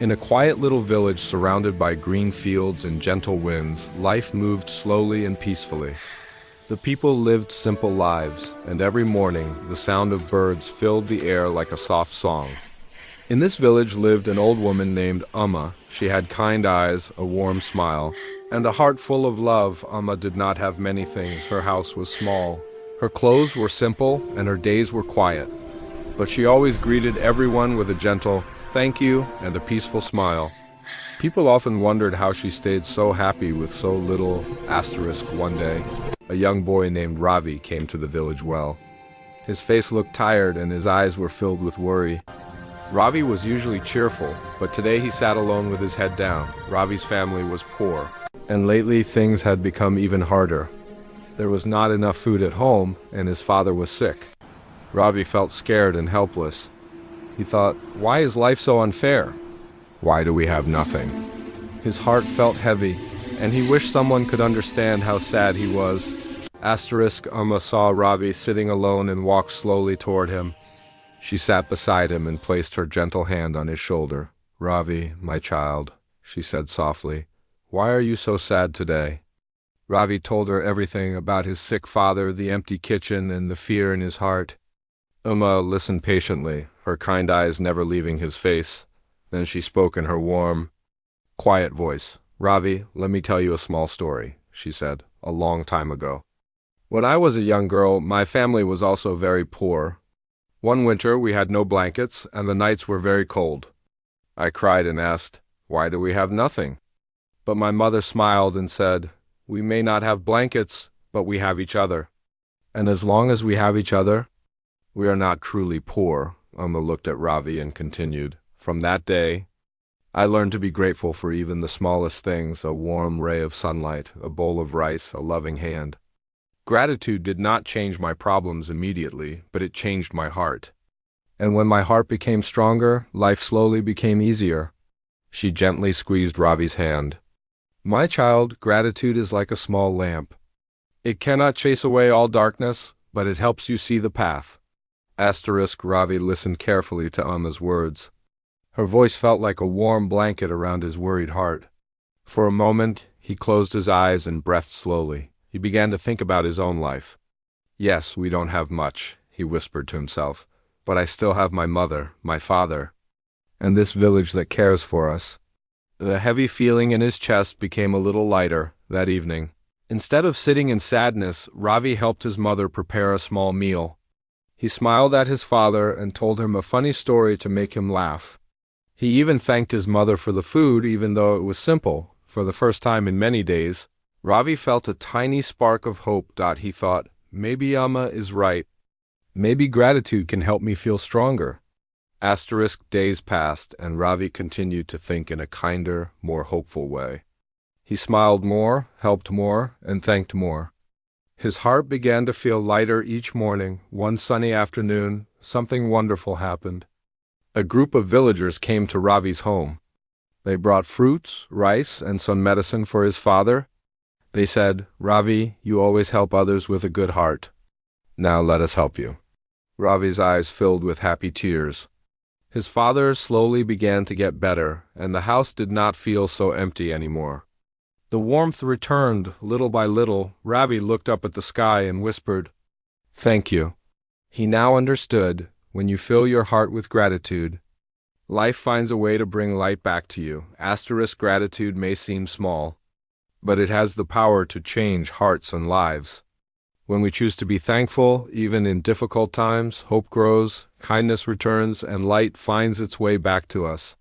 In a quiet little village surrounded by green fields and gentle winds, life moved slowly and peacefully. The people lived simple lives, and every morning the sound of birds filled the air like a soft song. In this village lived an old woman named Amma. She had kind eyes, a warm smile, and a heart full of love. Amma did not have many things. Her house was small. Her clothes were simple, and her days were quiet. But she always greeted everyone with a gentle thank you and a peaceful smile. People often wondered how she stayed so happy with so little. One day, a young boy named Ravi came to the village well. His face looked tired and his eyes were filled with worry. Ravi was usually cheerful, but today he sat alone with his head down. Ravi's family was poor, and lately things had become even harder. There was not enough food at home, and his father was sick. Ravi felt scared and helpless. He thought, why is life so unfair? Why do we have nothing? His heart felt heavy, and he wished someone could understand how sad he was. Amma saw Ravi sitting alone and walked slowly toward him. She sat beside him and placed her gentle hand on his shoulder. Ravi, my child, she said softly, why are you so sad today? Ravi told her everything about his sick father, the empty kitchen, and the fear in his heart. Amma listened patiently, her kind eyes never leaving his face. Then she spoke in her warm, quiet voice. Ravi, let me tell you a small story, she said, a long time ago. When I was a young girl, my family was also very poor. One winter we had no blankets, and the nights were very cold. I cried and asked, why do we have nothing? But my mother smiled and said, we may not have blankets, but we have each other. And as long as we have each other, we are not truly poor. Amma looked at Ravi and continued, from that day, I learned to be grateful for even the smallest things, a warm ray of sunlight, a bowl of rice, a loving hand. Gratitude did not change my problems immediately, but it changed my heart. And when my heart became stronger, life slowly became easier. She gently squeezed Ravi's hand. My child, gratitude is like a small lamp. It cannot chase away all darkness, but it helps you see the path. Ravi listened carefully to Amma's words. Her voice felt like a warm blanket around his worried heart. For a moment, he closed his eyes and breathed slowly. He began to think about his own life. Yes, we don't have much, he whispered to himself, but I still have my mother, my father, and this village that cares for us. The heavy feeling in his chest became a little lighter that evening. Instead of sitting in sadness, Ravi helped his mother prepare a small meal. He smiled at his father and told him a funny story to make him laugh. He even thanked his mother for the food, even though it was simple. For the first time in many days, Ravi felt a tiny spark of hope. He thought, maybe Amma is right. Maybe gratitude can help me feel stronger. Days passed, and Ravi continued to think in a kinder, more hopeful way. He smiled more, helped more, and thanked more. His heart began to feel lighter each morning. One sunny afternoon, something wonderful happened. A group of villagers came to Ravi's home. They brought fruits, rice, and some medicine for his father. They said, Ravi, you always help others with a good heart. Now let us help you. Ravi's eyes filled with happy tears. His father slowly began to get better, and the house did not feel so empty anymore. The warmth returned little by little. Ravi looked up at the sky and whispered, thank you. He now understood, when you fill your heart with gratitude, life finds a way to bring light back to you. Gratitude may seem small, but it has the power to change hearts and lives. When we choose to be thankful, even in difficult times, hope grows, kindness returns, and light finds its way back to us.